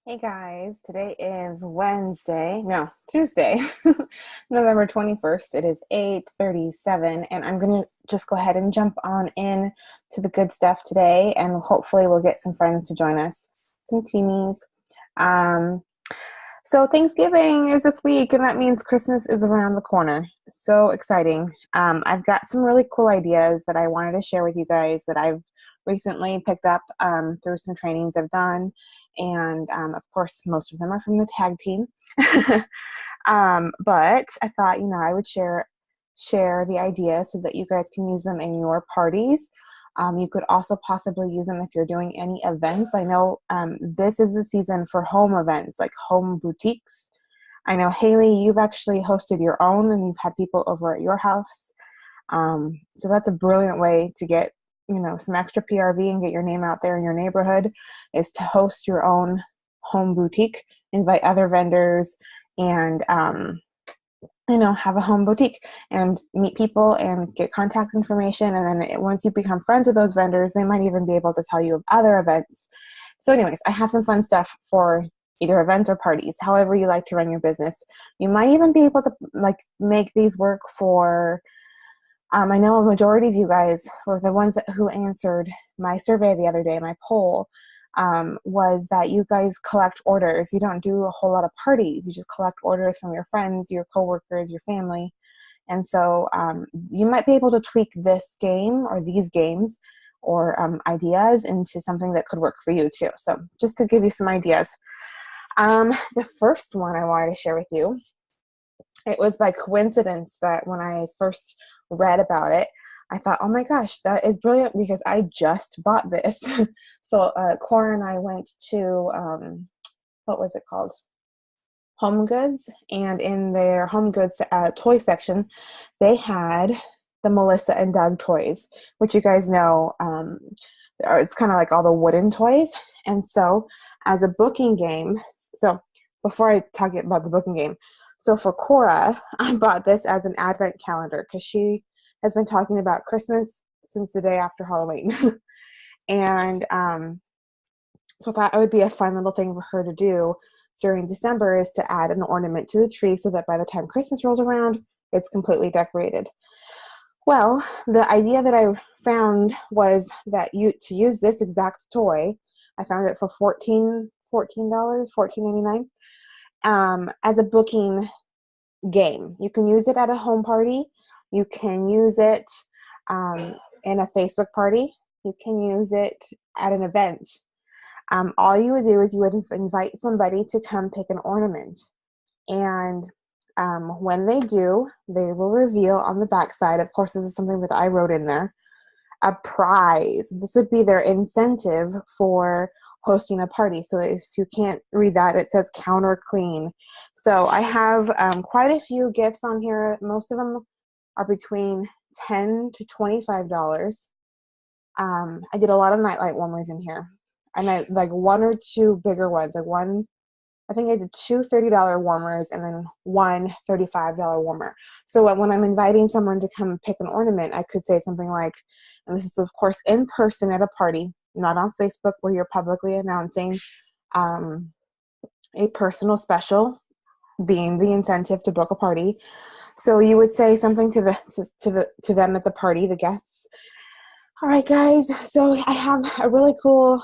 Hey guys, today is Tuesday, November 21st. It is 8:37 and I'm going to just go ahead and jump on in to the good stuff today and hopefully we'll get some friends to join us, some teamies. Um, so Thanksgiving is this week and that means Christmas is around the corner. So exciting. I've got some really cool ideas that I wanted to share with you guys that I've recently picked up through some trainings I've done. And of course, most of them are from the tag team. But I thought, I would share the ideas so that you guys can use them in your parties. You could also possibly use them if you're doing any events. I know this is the season for home events, like home boutiques. I know, Haley, you've actually hosted your own and you've had people over at your house. So that's a brilliant way to get, some extra PRV and get your name out there in your neighborhood is to host your own home boutique, invite other vendors and, have a home boutique and meet people and get contact information. And then once you become friends with those vendors, they might even be able to tell you of other events. So anyways, I have some fun stuff for either events or parties, however you like to run your business. You might even be able to make these work for, I know a majority of you guys were the ones who answered my survey the other day, my poll, was that you guys collect orders. You don't do a whole lot of parties. You just collect orders from your friends, your coworkers, your family. And so you might be able to tweak this game or these games or ideas into something that could work for you too. So just to give you some ideas. The first one I wanted to share with you, it was by coincidence that when I first read about it, I thought, oh my gosh, that is brilliant because I just bought this. So Cora and I went to, what was it called? Home Goods. And in their Home Goods toy section, they had the Melissa and Doug toys, which you guys know, it's kind of like all the wooden toys. And so as a booking game, so before I talk about the booking game, so for Cora, I bought this as an advent calendar because she has been talking about Christmas since the day after Halloween. And so I thought it would be a fun little thing for her to do during December is to add an ornament to the tree so that by the time Christmas rolls around, it's completely decorated. Well, the idea that I found was that to use this exact toy, I found it for $14, $14.99, as a booking game. You can use it at a home party. You can use it in a Facebook party. You can use it at an event. All you would do is you would invite somebody to come pick an ornament. And when they do, they will reveal on the backside, of course, this is something that I wrote in there, a prize. This would be their incentive for hosting a party. So if you can't read that, it says counter clean. So I have quite a few gifts on here. Most of them are between $10 to $25. I did a lot of nightlight warmers in here. And I like one or two bigger ones. I think I did two $30 warmers and then one $35 warmer. So when I'm inviting someone to come pick an ornament, I could say something like, and this is of course in person at a party, not on Facebook where you're publicly announcing a personal special being the incentive to book a party. So you would say something to them at the party, the guests. All right, guys, so I have a really cool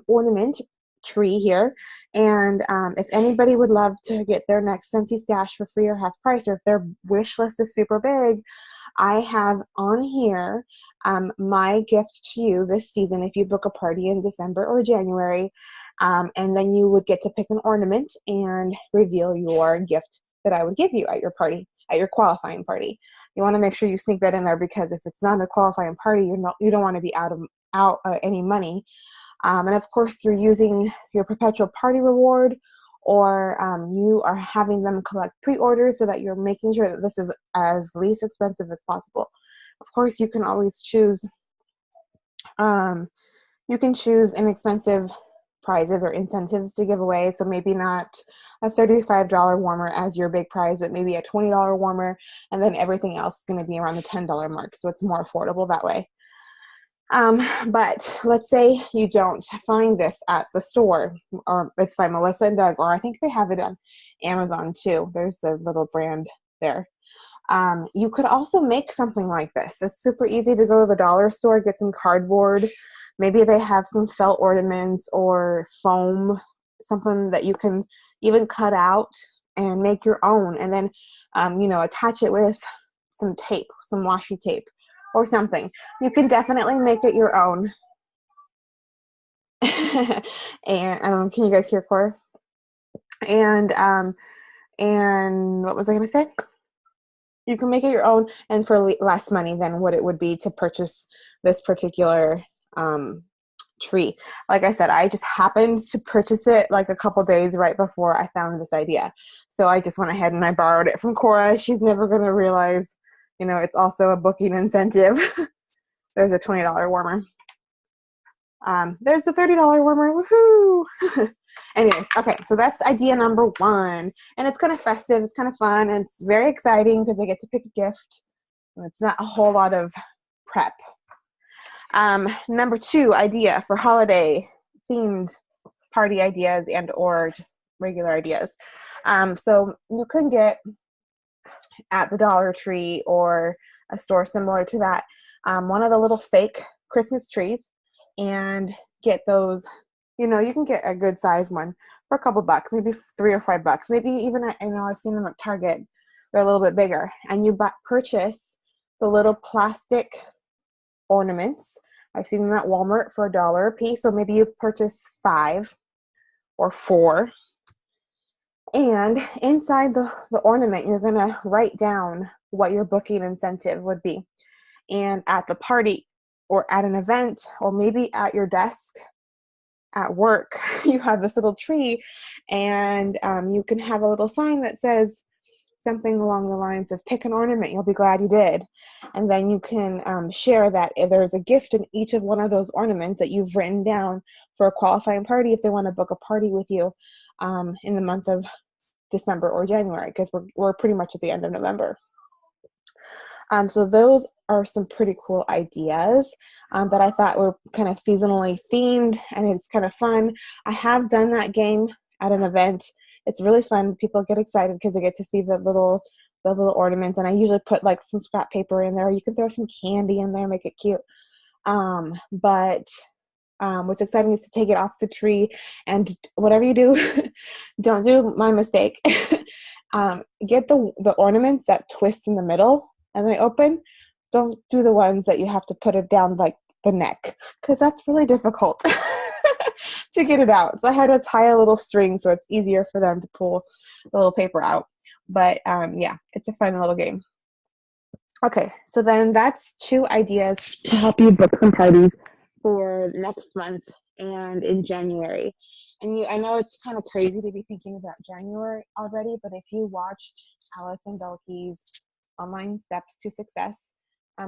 ornament tree here, and if anybody would love to get their next Scentsy stash for free or half price, or if their wish list is super big, I have on here my gift to you this season if you book a party in December or January, and then you would get to pick an ornament and reveal your gift that I would give you at your party, at your qualifying party. You want to make sure you sneak that in there because if it's not a qualifying party, you don't want to be out any money. And of course, you're using your perpetual party reward, or you are having them collect pre-orders so that you're making sure that this is as least expensive as possible. Of course, you can always choose. You can choose inexpensive prizes or incentives to give away. So maybe not a $35 warmer as your big prize, but maybe a $20 warmer, and then everything else is going to be around the $10 mark. So it's more affordable that way. But let's say you don't find this at the store, or it's by Melissa and Doug, or I think they have it on Amazon too. There's the little brand there. You could also make something like this. It's super easy to go to the dollar store, get some cardboard. Maybe they have some felt ornaments or foam, something that you can even cut out and make your own, and then, attach it with some tape, some washi tape or something. You can definitely make it your own. And can you guys hear Cora? And what was I going to say? You can make it your own, and for less money than what it would be to purchase this particular tree. Like I said, I just happened to purchase it like a couple days right before I found this idea. So I just went ahead and I borrowed it from Cora. She's never going to realize, it's also a booking incentive. There's a $20 warmer. There's a $30 warmer. Woohoo! Anyways, okay, so that's idea number 1. And it's kind of festive, it's kind of fun, and it's very exciting because I get to pick a gift. And it's not a whole lot of prep. Number 2 idea for holiday themed party ideas and or just regular ideas. So you can get at the Dollar Tree or a store similar to that, one of the little fake Christmas trees, and get those. You can get a good size one for a couple bucks, maybe $3 or $5. Maybe even, I've seen them at Target. They're a little bit bigger. And you purchase the little plastic ornaments. I've seen them at Walmart for $1 a piece. So maybe you purchase 5 or 4. And inside the ornament, you're going to write down what your booking incentive would be. And at the party or at an event or maybe at your desk at work, you have this little tree, and you can have a little sign that says something along the lines of pick an ornament, you'll be glad you did. And then you can share that if there's a gift in each of one of those ornaments that you've written down for a qualifying party if they want to book a party with you in the month of December or January, because we're pretty much at the end of November. So those are some pretty cool ideas that I thought were kind of seasonally themed, and it's kind of fun. I have done that game at an event. It's really fun. People get excited because they get to see the little ornaments, and I usually put like some scrap paper in there. You can throw some candy in there, make it cute. But what's exciting is to take it off the tree, and whatever you do, don't do my mistake. Get the ornaments that twist in the middle and they open. Don't do the ones that you have to put it down like the neck, because that's really difficult to get it out. So I had to tie a little string so it's easier for them to pull the little paper out. But yeah, it's a fun little game. Okay, so then that's 2 ideas to help you book some parties for next month and in January. And I know it's kind of crazy to be thinking about January already, but if you watched Allison Dalkey's Online Steps to Success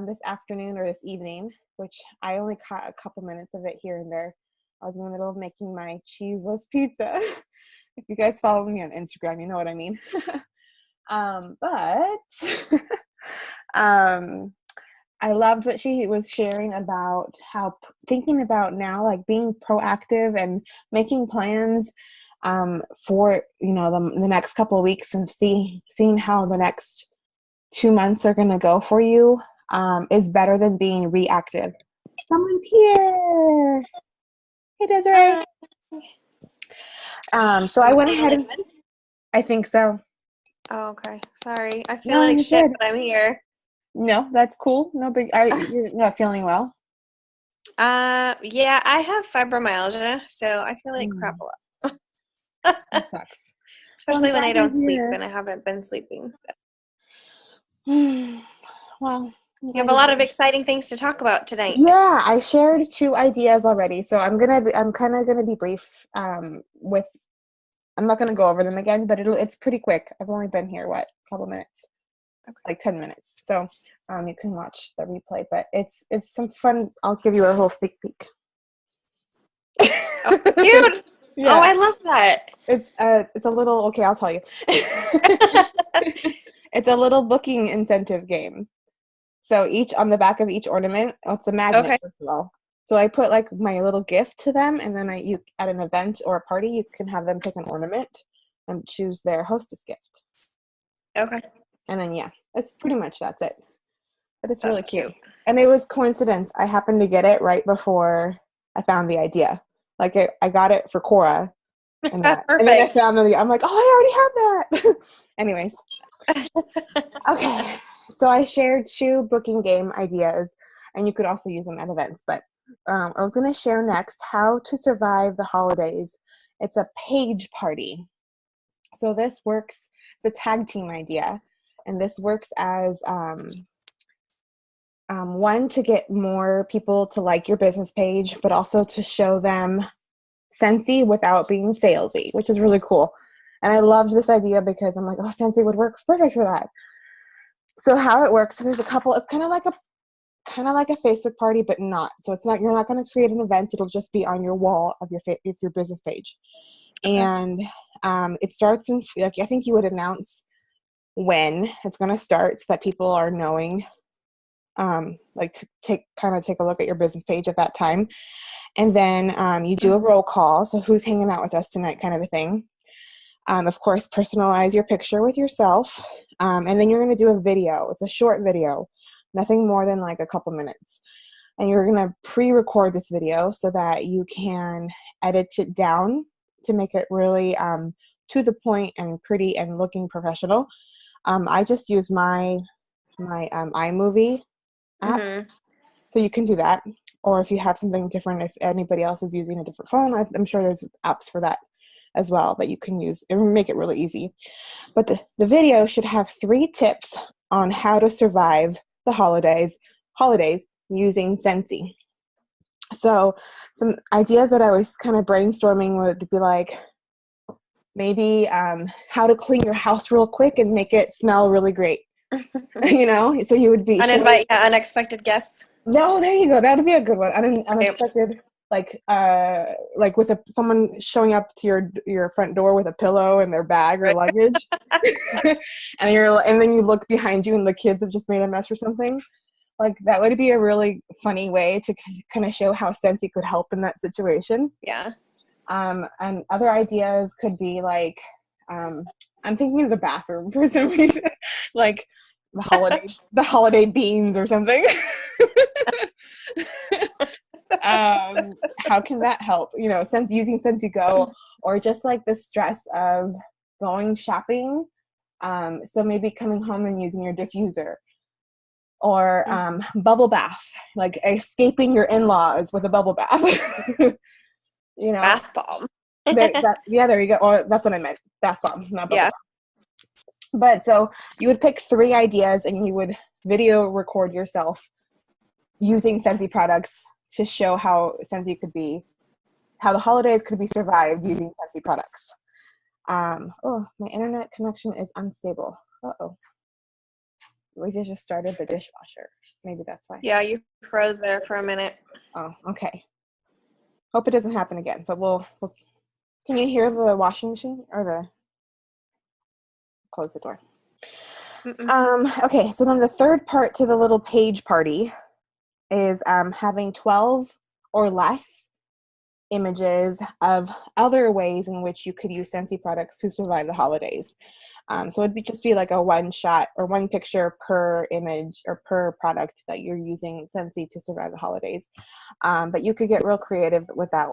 this afternoon or this evening, which I only caught a couple minutes of it here and there. I was in the middle of making my cheeseless pizza. If you guys follow me on Instagram, you know what I mean. I loved what she was sharing about how thinking about now, like being proactive and making plans for, the next couple of weeks, and seeing how the next 2 months are going to go for you is better than being reactive. Someone's here. Hey, Desiree. So I went ahead and I think so. Oh, okay. Sorry. I feel like shit, but I'm here. No, that's cool. No big. You're not feeling well? Yeah, I have fibromyalgia, so I feel like crap a lot. That sucks. Especially when I don't sleep, and I haven't been sleeping. So. Well, you have a lot of exciting things to talk about tonight. Yeah, I shared 2 ideas already, so I'm kind of gonna be brief. I'm not gonna go over them again, but it's pretty quick. I've only been here a couple minutes, like 10 minutes. So you can watch the replay, but it's some fun. I'll give you a whole sneak peek. Oh, cute. Yeah. Oh, I love that. It's a little, okay, I'll tell you. It's a little booking incentive game. So on the back of each ornament, it's a magnet, first of all. So I put like my little gift to them, and then you at an event or a party, you can have them pick an ornament and choose their hostess gift. Okay. And then that's pretty much that's it. But it's really That's cute. cute. And it was coincidence. I happened to get it right before I found the idea. Like I got it for Cora, and then I found it. I'm like, oh, I already have that. Anyways, okay. So I shared 2 booking game ideas, and you could also use them at events. But I was going to share next how to survive the holidays. It's a page party. So this works. It's a tag team idea, and this works as one, to get more people to like your business page, but also to show them Scentsy without being salesy, which is really cool. And I loved this idea because I'm like, oh, Scentsy would work perfect for that. So how it works, so there's a couple, it's kind of like a Facebook party, but not. So it's not, you're not going to create an event. It'll just be on your wall of your business page. Okay. And it starts in, like, I think you would announce when it's going to start so that people are knowing, like to take a look at your business page at that time. And then you do a roll call. So who's hanging out with us tonight kind of a thing. Of course, personalize your picture with yourself. And then you're going to do a video. It's a short video, nothing more than like a couple minutes. And you're going to pre-record this video so that you can edit it down to make it really to the point and pretty and looking professional. I just use my iMovie app. Mm-hmm. So you can do that. Or if you have something different, if anybody else is using a different phone, I'm sure there's apps for that as well that you can use. It will make it really easy. But the video should have 3 tips on how to survive the holidays using Scentsy. So some ideas that I was kind of brainstorming would be like, maybe how to clean your house real quick and make it smell really great. So you would be invite unexpected guests. No, there you go. That would be a good one. Unexpected, like with someone showing up to your front door with a pillow in their bag or luggage, and then you look behind you and the kids have just made a mess or something. Like that would be a really funny way to kind of show how Scentsy could help in that situation. Yeah. And other ideas could be like, I'm thinking of the bathroom for some reason, like the holiday beans or something. How can that help? Since using Scentsy Go, or just like the stress of going shopping. So maybe coming home and using your diffuser, or bubble bath, like escaping your in-laws with a bubble bath. Bath bomb. There you go. Or that's what I meant. Bath bomb, not bubble bath. But so you would pick 3 ideas and you would video record yourself using Scentsy products to show how the holidays could be survived using Scentsy products. My internet connection is unstable. Uh-oh. We just started the dishwasher. Maybe that's why. Yeah, you froze there for a minute. Oh, okay. Hope it doesn't happen again, but we'll can you hear the washing machine or close the door? Okay, so then the third part to the little page party is having 12 or less images of other ways in which you could use Scentsy products to survive the holidays. So it'd just be like a one shot or one picture per image or per product that you're using Scentsy to survive the holidays. But you could get real creative with that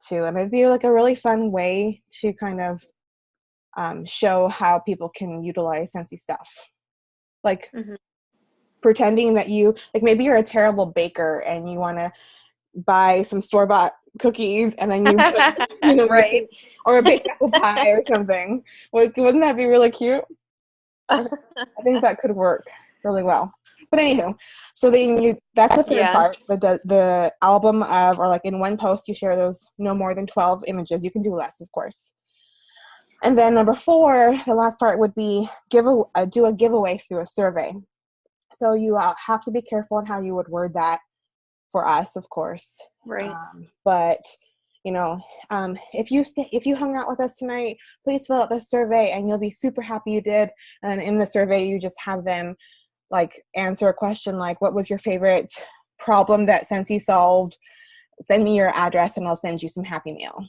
too. And it'd be like a really fun way to kind of show how people can utilize Scentsy stuff. Like pretending that maybe you're a terrible baker and you want to buy some store-bought cookies and then you put, right, or a baked apple pie or something. Wouldn't that be really cute? I think that could work really well. But anywho, so that's the third part. The album of, or like in one post you share those no more than 12 images. You can do less, of course. And then number 4, the last part would be do a giveaway through a survey. So you have to be careful on how you would word that for us, of course. Right. But if you hung out with us tonight, please fill out the survey and you'll be super happy you did. And in the survey, you just have them like answer a question like, what was your favorite problem that Scentsy solved? send me your address and I'll send you some Happy Mail,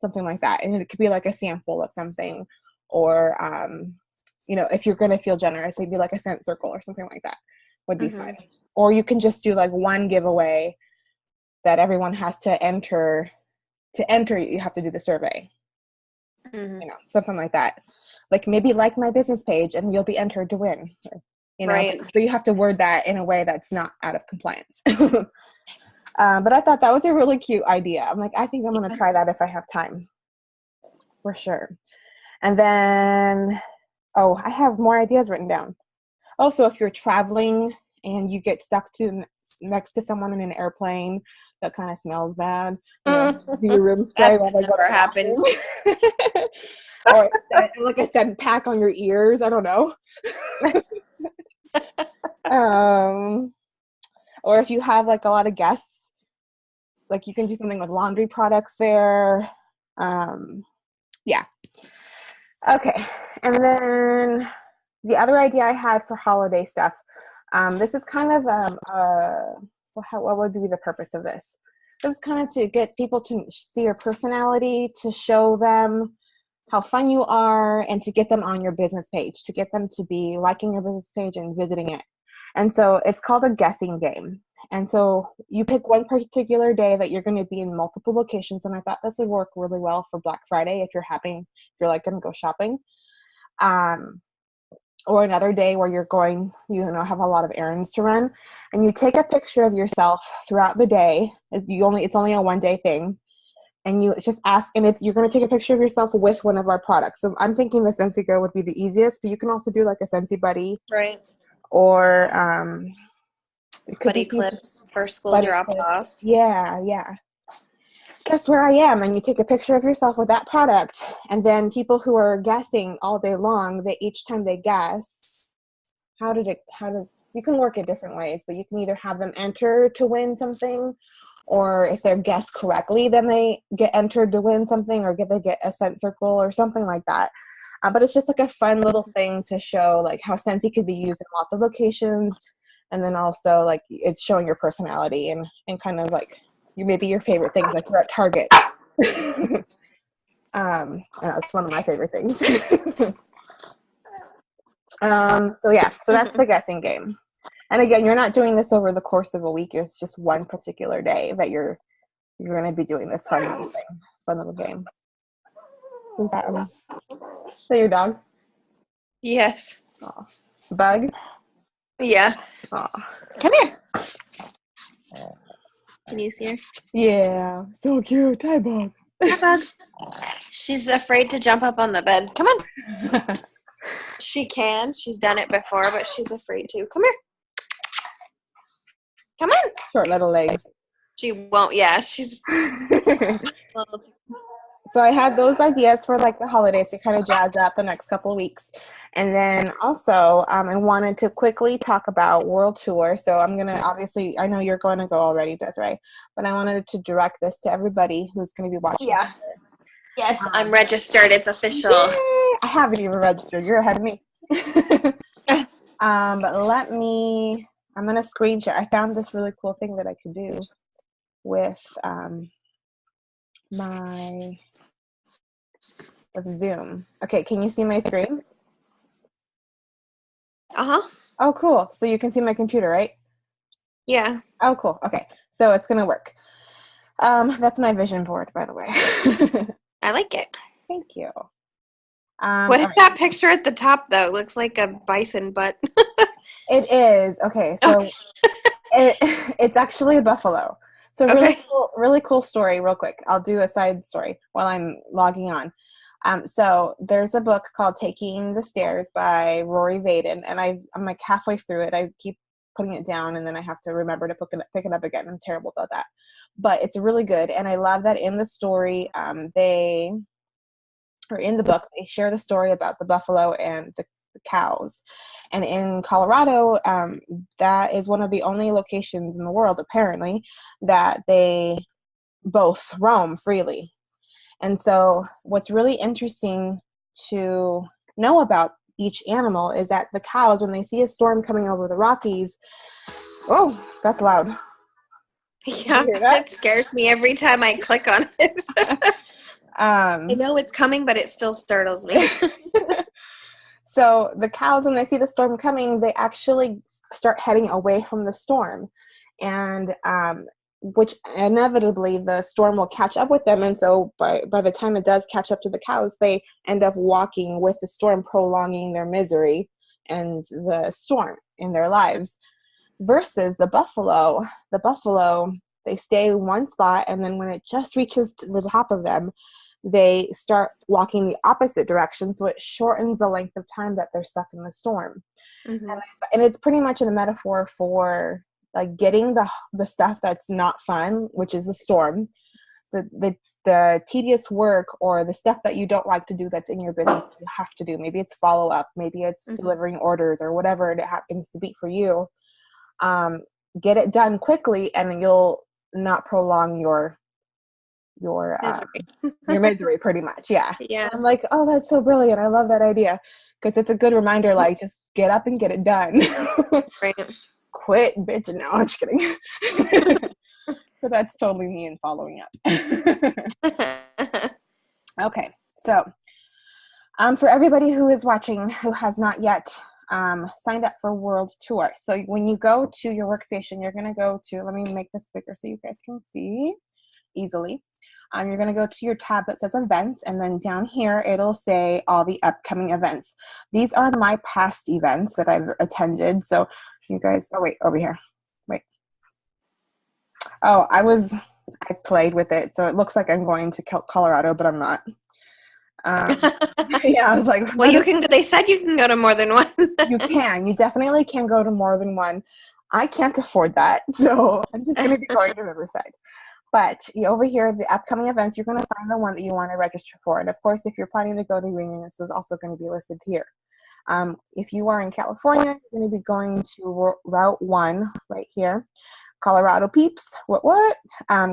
something like that. And it could be like a sample of something, or if you're going to feel generous, maybe like a scent circle or something like that would be fine. Or you can just do like one giveaway that everyone has to enter. To enter, you have to do the survey, something like that. Like maybe like my business page and you'll be entered to win, Right. But you have to word that in a way that's not out of compliance. But I thought that was a really cute idea. I'm like, I think I'm going to try that if I have time, for sure. And then, I have more ideas written down. Also, if you're traveling and you get stuck next to someone in an airplane that kind of smells bad, do your room spray while they go to the happened. Or like I said, pack on your ears. I don't know. Or if you have like a lot of guests, like you can do something with laundry products there. Yeah. Okay. And then the other idea I had for holiday stuff, this is kind of, what would be the purpose of this? This is kind of to get people to see your personality, to show them how fun you are, and to get them on your business page, to get them to be liking your business page and visiting it. And so it's called a guessing game. And so you pick one particular day that you're going to be in multiple locations. And I thought this would work really well for Black Friday if you're like going to go shopping. Or another day where you're going, have a lot of errands to run, and you take a picture of yourself throughout the day. It's only a one-day thing, and you just ask, and you're going to take a picture of yourself with one of our products. So I'm thinking the Scentsy Girl would be the easiest, but you can also do like a Scentsy Buddy, right? Or buddy clips for school drop off. Yeah. Guess where I am, and you take a picture of yourself with that product, and then people who are guessing all day long, each time they guess, you can work it different ways, but you can either have them enter to win something, or if they're guessed correctly, then they get entered to win something, or they get a scent circle or something like that. But it's just like a fun little thing to show like how Scentsy could be used in lots of locations, and then also like it's showing your personality and kind of like maybe your favorite things, like you're at Target. That's one of my favorite things. So that's the guessing game. And again, you're not doing this over the course of a week. It's just one particular day that you're going to be doing this fun little game. Who's that? Is that your dog? Yes. Aw. Bug? Yeah. Aw. Come here. Can you see her? Yeah. So cute. Hi, Bug. Hi, Bug. She's afraid to jump up on the bed. Come on. She can. She's done it before, but she's afraid to. Come here. Come on. Short little legs. She won't. Yeah, she's So I had those ideas for like the holidays to kind of jazz up the next couple of weeks. And then also I wanted to quickly talk about World Tour. So I'm going to, obviously, I know you're going to go already, Desiree, but I wanted to direct this to everybody who's going to be watching. Yeah. Yes, I'm registered. It's official. Yay! I haven't even registered. You're ahead of me. But I'm going to screenshot. I found this really cool thing that I could do with with Zoom. Okay, can you see my screen? Uh-huh. Oh, cool. So you can see my computer, right? Yeah. Oh, cool. Okay, so it's going to work. That's my vision board, by the way. I like it. Thank you. What is that picture at the top, though? It looks like a bison butt. It is. Okay, so it's actually a buffalo. So really cool story, real quick. I'll do a side story while I'm logging on. So there's a book called Taking the Stairs by Rory Vaden, and I'm like halfway through it. I keep putting it down, and then I have to remember to pick it up again. I'm terrible about that. But it's really good, and I love that in the story, in the book, they share the story about the buffalo and the cows. And in Colorado, that is one of the only locations in the world, apparently, that they both roam freely. And so what's really interesting to know about each animal is that the cows, when they see a storm coming over the Rockies, oh, that's loud. Yeah, you hear that? it scares me every time I click on it. I Um, know it's coming, but it still startles me. so the cows, when they see the storm coming, they actually start heading away from the storm, and which inevitably the storm will catch up with them. And so by the time it does catch up to the cows, they end up walking with the storm, prolonging their misery and the storm in their lives. Versus the buffalo, they stay in one spot, and then when it just reaches to the top of them, they start walking the opposite direction, so it shortens the length of time that they're stuck in the storm. Mm-hmm. And it's pretty much a metaphor for like getting the stuff that's not fun, which is the storm, the tedious work or the stuff that you don't like to do that's in your business you have to do. Maybe it's follow up, maybe it's Mm-hmm. delivering orders or whatever it happens to be for you. Get it done quickly, and you'll not prolong your misery, pretty much. Yeah. Yeah. I'm like, oh, that's so brilliant. I love that idea, because it's a good reminder. Like, just get up and get it done. Right. Quit bitching. No, I'm just kidding. So that's totally me and following up. Okay, so for everybody who is watching who has not yet signed up for World Tour. So when you go to your workstation, you're going to go to, let me make this bigger so you guys can see easily. You're going to go to your tab that says events, and then down here it'll say all the upcoming events. These are my past events that I've attended. So you guys, oh wait, over here. Wait. Oh, I played with it. So it looks like I'm going to Colorado, but I'm not. Yeah, I was like, well, they said you can go to more than one. You definitely can go to more than one. I can't afford that, so I'm just going to be going to Riverside. But over here, the upcoming events, you're going to find the one that you want to register for. And of course, if you're planning to go to Reunion, this is also going to be listed here. If you are in California, you're going to be going to Route 1 right here. Colorado peeps, what?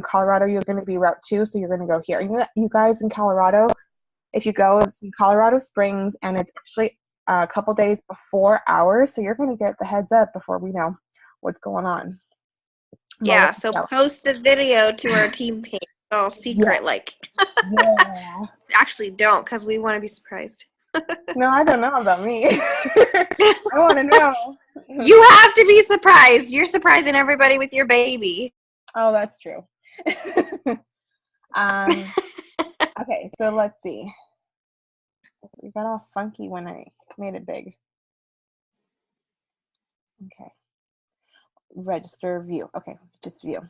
Colorado, you're going to be Route 2, so you're going to go here. You guys in Colorado, if you go, it's in Colorado Springs, and it's actually a couple days before ours, so you're going to get the heads up before we know what's going on. Yeah, so post the video to our team page. All secret, like. Yeah. Actually, don't, because we want to be surprised. No, I don't know about me. I want to know. You have to be surprised. You're surprising everybody with your baby. Oh, that's true. Okay, so let's see. It got all funky when I made it big. Okay. Register, view. Okay, just view.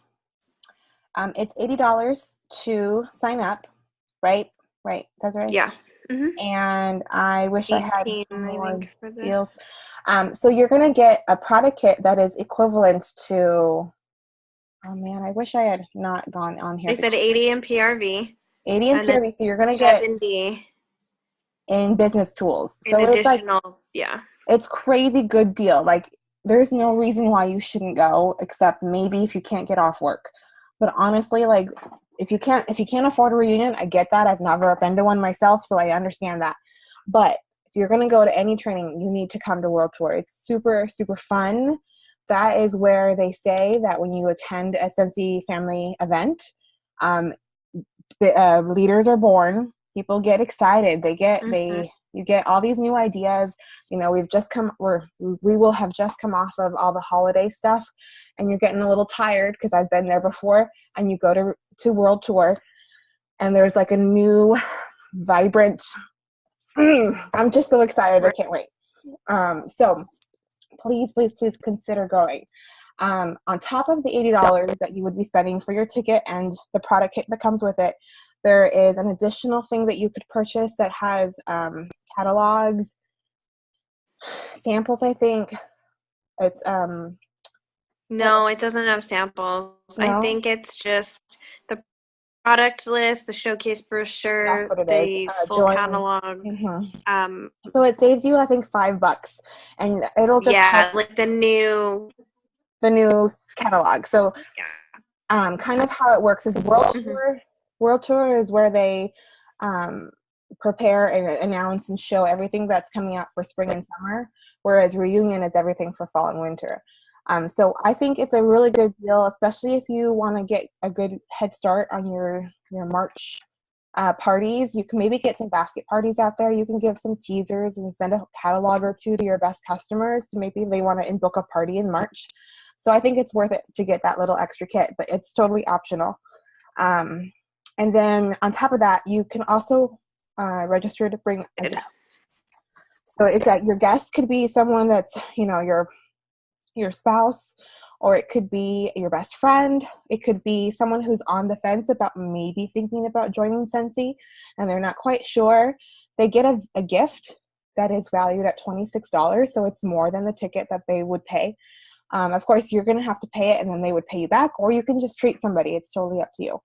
It's $80 to sign up, right? Right, that's right. Yeah. Mm-hmm. And I wish I had 18, more I think, for the deals. So you're gonna get a product kit that is equivalent to. Oh man, I wish I had not gone on here. They said 80 in PRV. 80 in PRV, so you're gonna get 70 in business tools. in So additional, it's crazy good deal. Like, there's no reason why you shouldn't go, except maybe if you can't get off work. But honestly, like, if you can't afford a Reunion, I get that. I've never been to one myself, so I understand that. But if you're gonna go to any training, you need to come to World Tour. It's super, super fun. That is where they say that when you attend a Scentsy family event, leaders are born. People get excited. You get all these new ideas. You know, we will have just come off of all the holiday stuff, and you're getting a little tired, because I've been there before. And you go to World Tour, and there's like a new, vibrant. I'm just so excited. I can't wait. So please consider going. On top of the $80 that you would be spending for your ticket and the product kit that comes with it, there is an additional thing that you could purchase that has catalogs, samples, I think. It's No, it doesn't have samples. No? I think it's just the product list, the showcase brochure, That's what it the is. full catalog. Mm-hmm. So it saves you, I think, $5, and it'll just have, like the new catalog. So kind of how it works is World Tour is where they prepare and announce and show everything that's coming out for spring and summer, whereas Reunion is everything for fall and winter. So I think it's a really good deal, especially if you want to get a good head start on your March parties. You can maybe get some basket parties out there. You can give some teasers and send a catalog or two to your best customers to maybe they want to book a party in March. So I think it's worth it to get that little extra kit, but it's totally optional. And then on top of that, you can also register to bring a guest. So it's that your guest could be someone that's, your spouse, or it could be your best friend. It could be someone who's on the fence about maybe thinking about joining Scentsy and they're not quite sure. They get a gift that is valued at $26, so it's more than the ticket that they would pay. Of course, you're going to have to pay it and then they would pay you back, or you can just treat somebody. It's totally up to you.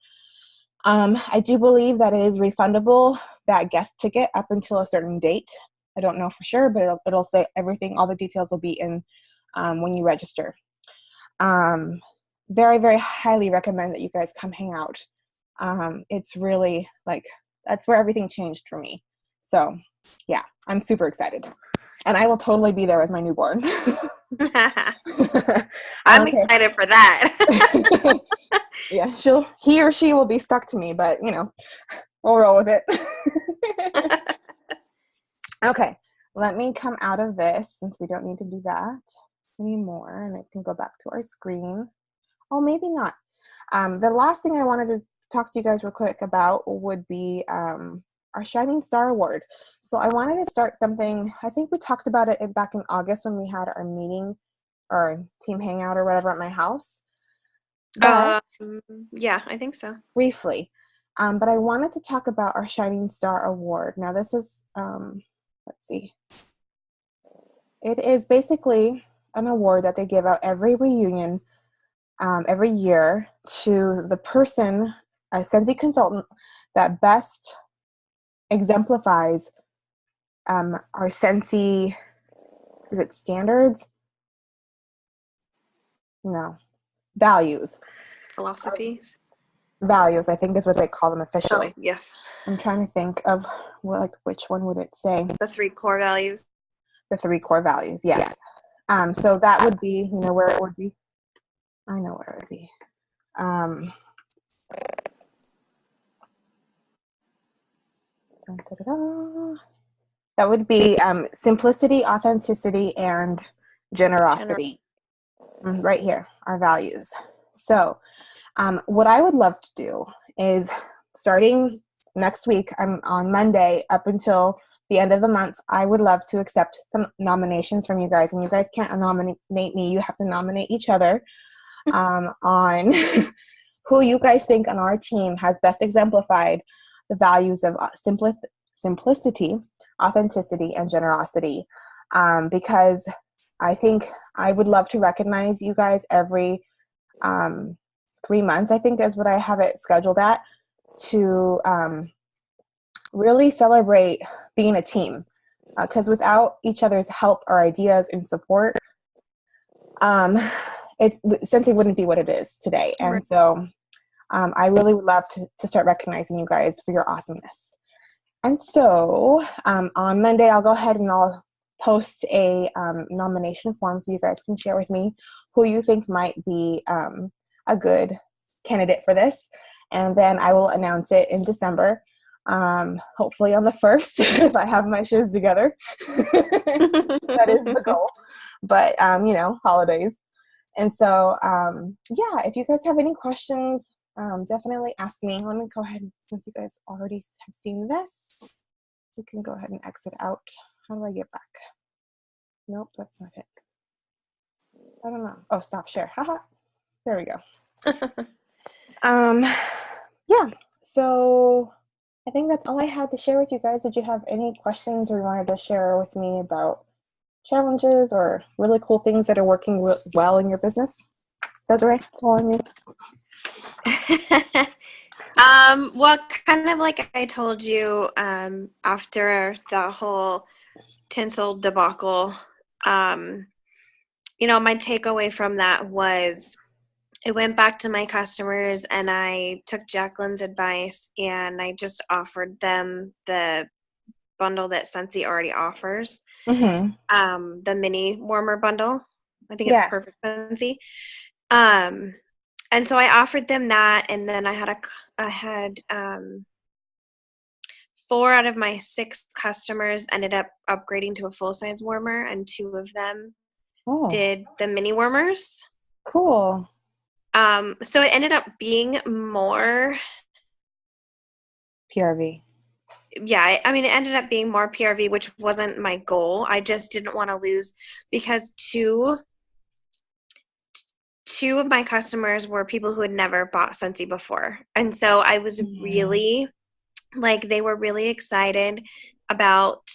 I do believe that it is refundable, that guest ticket, up until a certain date. I don't know for sure, but it'll say everything. All the details will be in when you register. Very, very highly recommend that you guys come hang out. It's really that's where everything changed for me. So yeah, I'm super excited. And I will totally be there with my newborn. I'm excited for that. Yeah, he or she will be stuck to me, but we'll roll with it. Okay, let me come out of this since we don't need to do that anymore, and I can go back to our screen. Oh, maybe not. The last thing I wanted to talk to you guys real quick about would be our Shining Star Award. So I wanted to start something. I think we talked about it back in August when we had our meeting or team hangout or whatever at my house. But, yeah, I think so. Briefly. But I wanted to talk about our Shining Star Award. Now this is, let's see. It is basically an award that they give out every reunion, every year, to the person, a Scentsy consultant, that best exemplifies our Scentsy, is it standards? No. Values. Philosophies? Values, I think is what they call them officially. Oh, yes. I'm trying to think of which one would it say? The 3 core values. The 3 core values, yes. So that would be, where it would be. I know where it would be. That would be simplicity, authenticity, and generosity. Right here, our values. So what I would love to do is, starting next week, on Monday up until the end of the month, I would love to accept some nominations from you guys. And you guys can't nominate me. You have to nominate each other on who you guys think on our team has best exemplified the values of simplicity, authenticity, and generosity. Because I think I would love to recognize you guys every 3 months, I think is what I have it scheduled at, to really celebrate being a team. Because without each other's help or ideas and support, Scentsy wouldn't be what it is today. And right. So I really would love to start recognizing you guys for your awesomeness. And so on Monday, I'll go ahead and I'll post a nomination form so you guys can share with me who you think might be a good candidate for this. And then I will announce it in December, hopefully on the 1st, if I have my shoes together. That is the goal. But, holidays. And so, yeah, if you guys have any questions, definitely ask me. Let me go ahead, since you guys already have seen this, we can go ahead and exit out. How do I get back? Nope, that's not it. I don't know. Oh, stop share. Haha. There we go. Yeah, so I think that's all I had to share with you guys. Did you have any questions or wanted to share with me about challenges or really cool things that are working well in your business? Desiree, that's all I need. Well, kind of like I told you, after the whole tinsel debacle, my takeaway from that was I went back to my customers and I took Jacqueline's advice and I just offered them the bundle that Scentsy already offers, the mini warmer bundle. I think it's Yeah. perfect Scentsy. Um, and so I offered them that, and then I had 4 out of my 6 customers ended up upgrading to a full size warmer, and 2 of them Oh, did the mini warmers. cool. So it ended up being more, PRV. yeah, I mean, it ended up being more PRV, which wasn't my goal. I just didn't want to lose because two of my customers were people who had never bought Scentsy before. And so I was Yeah. really like, they were really excited about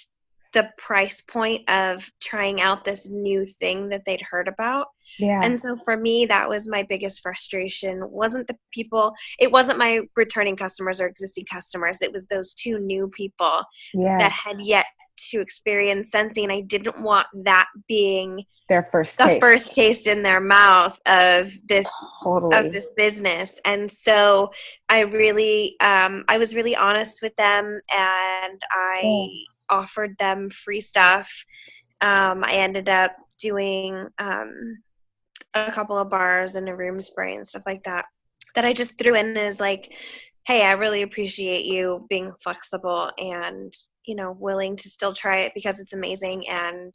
the price point of trying out this new thing that they'd heard about. Yeah. And so for me, that was my biggest frustration. Wasn't the people, it wasn't my returning customers or existing customers. It was those 2 new people that Yes. had yet to experience Scentsy, and I didn't want that being Their first the taste. first taste in their mouth of Totally. this business. And so I was really honest with them, and I Cool. offered them free stuff. I ended up doing a couple of bars and a room spray and stuff like that I just threw in as like, hey, I really appreciate you being flexible and, willing to still try it because it's amazing, and,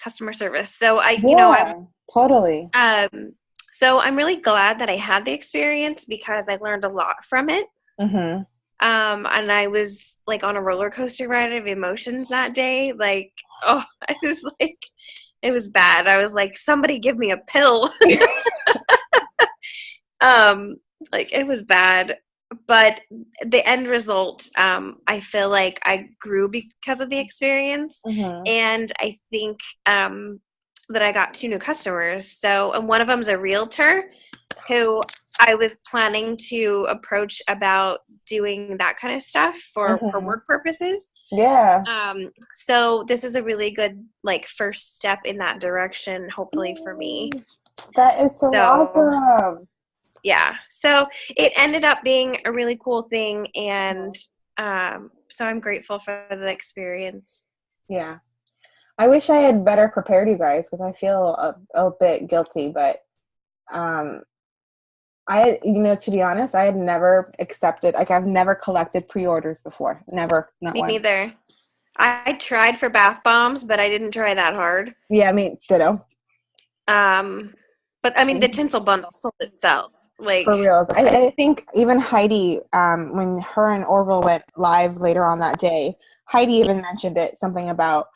customer service. So Yeah, totally. um so I'm really glad that I had the experience because I learned a lot from it. Mm-hmm. And I was like on a roller coaster ride of emotions that day. Like, oh, I was like, it was bad. I was like, somebody give me a pill. um, like it was bad. But the end result, I feel like I grew because of the experience. Mm-hmm. And I think that I got 2 new customers. So, and one of them's a realtor who I was planning to approach about doing that kind of stuff for Mm-hmm. work purposes. Yeah. So this is a really good like first step in that direction, hopefully for me. That is so So awesome. yeah, so it ended up being a really cool thing, and so I'm grateful for the experience. Yeah. I wish I had better prepared you guys because I feel a bit guilty, but um, to be honest, I had never accepted, like, I've never collected pre-orders before. Never, not Me one. neither. I tried for bath bombs, but I didn't try that hard. Yeah, I mean, ditto. Um, but I mean, the tinsel bundle sold itself. For Like, reals. I think even Heidi, when her and Orville went live later on that day, Heidi even mentioned it, something about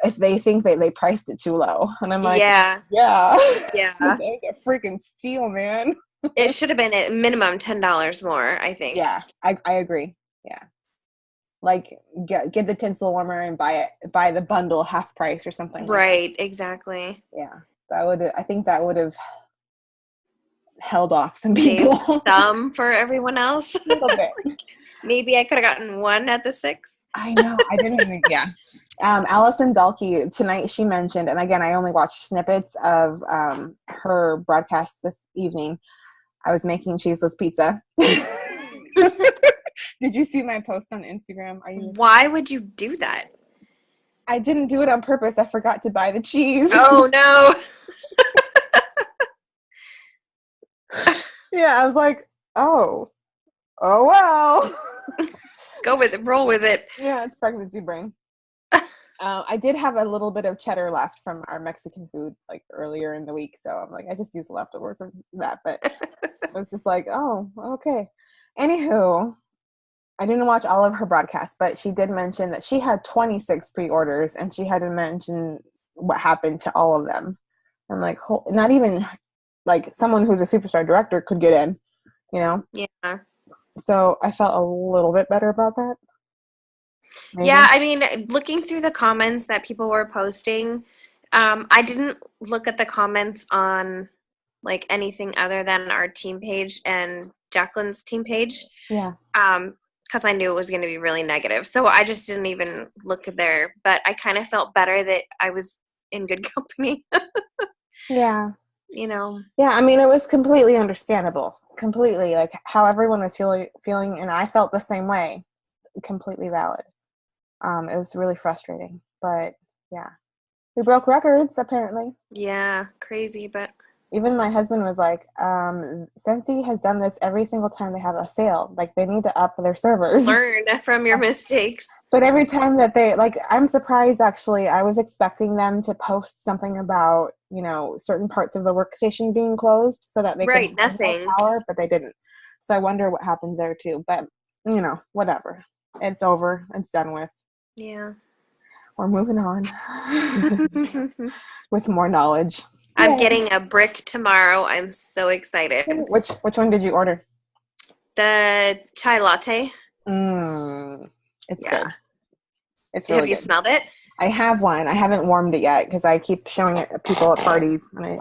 if they think they priced it too low. And I'm like, yeah, yeah, yeah. it's a freaking steal, man. It should have been at minimum $10 more, I think. Yeah, I agree. Yeah. Like get the tinsel warmer and buy the bundle half price or something like that. Right, exactly. Yeah. I think that would have held off some people. Saved some for everyone else. A little bit. Maybe I could have gotten 1 at the 6. I know. I didn't even, yeah. Allison Dalkey, tonight she mentioned, and again, I only watched snippets of her broadcast this evening. I was making cheeseless pizza. Did you see my post on Instagram? Why would you do that? I didn't do it on purpose. I forgot to buy the cheese. Oh, no. Yeah, I was like, oh well. Go with it. Roll with it. Yeah, it's pregnancy brain. I did have a little bit of cheddar left from our Mexican food like earlier in the week, so I'm like, I just used the leftovers of that. But I was just like, oh, okay. Anywho, I didn't watch all of her broadcasts, but she did mention that she had 26 pre-orders, and she had to mention what happened to all of them. I'm like, not even like someone who's a superstar director could get in, you know? Yeah. So I felt a little bit better about that. Maybe. Yeah, I mean, looking through the comments that people were posting, I didn't look at the comments on like anything other than our team page and Jacqueline's team page. Yeah. Because I knew it was going to be really negative. So I just didn't even look there. But I kind of felt better that I was in good company. Yeah. You know. Yeah, I mean, it was completely understandable. Completely, like how everyone was feeling, and I felt the same way. Completely valid. It was really frustrating, but yeah. We broke records, apparently. Yeah, crazy, but Even my husband was like, Scentsy has done this every single time they have a sale. Like, they need to up their servers. learn from your mistakes. But every time that they, like, I'm surprised, actually. I was expecting them to post something about, certain parts of the workstation being closed so that they Right, could have more nothing. power, but they didn't. So I wonder what happened there, too. But, whatever. It's over. It's done with. Yeah. We're moving on with more knowledge. I'm Yay. getting a brick tomorrow. I'm so excited. Which one did you order? The chai latte. It's good. It's Have really you good. smelled it? I have one. I haven't warmed it yet because I keep showing it to people at parties, and I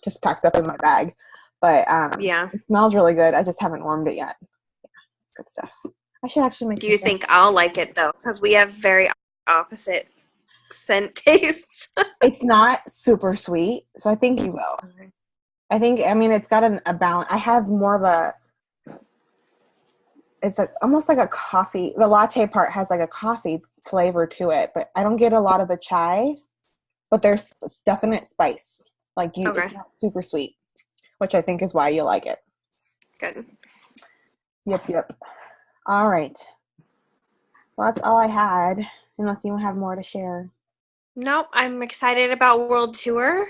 just packed up in my bag. But yeah, it smells really good. I just haven't warmed it yet. Yeah, it's good stuff. I should actually make. Do you think I'll like it though? Because we have very opposite scent tastes. It's not super sweet, so I think you will. Okay. I mean, it's got a balance. I have more of a. It's almost like a coffee. The latte part has like a coffee flavor to it, but I don't get a lot of the chai. But there's definite spice. Like Okay. It's not super sweet, which I think is why you like it. Good. Yep. All right. Well, that's all I had, unless you have more to share. Nope, I'm excited about World Tour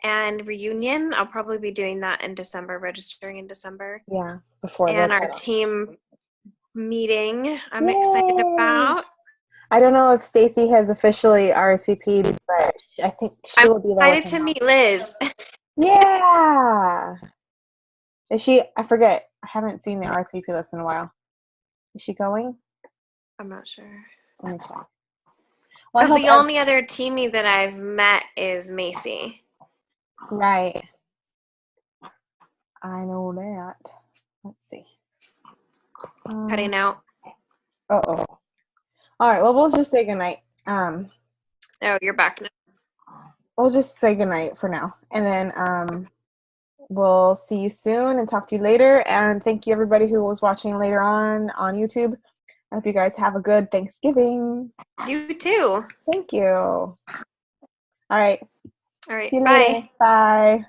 and Reunion. I'll probably be doing that in December, registering in December. Yeah, before and our team meeting I'm Yay! excited about. I don't know if Stacy has officially RSVP'd, but I think she will be there. I'm excited to meet Liz. Yeah. Is she? I forget. I haven't seen the RSVP list in a while. Is she going? I'm not sure. Let me check. Because the only other teamie that I've met is Macy. Right. I know that. Let's see. Cutting out. Uh-oh. All right. Well, we'll just say goodnight. Oh, you're back now. We'll just say goodnight for now. And then we'll see you soon and talk to you later. And thank you, everybody who was watching later on YouTube. I hope you guys have a good Thanksgiving. You too. Thank you. All right. All right. See you Bye. later. Bye.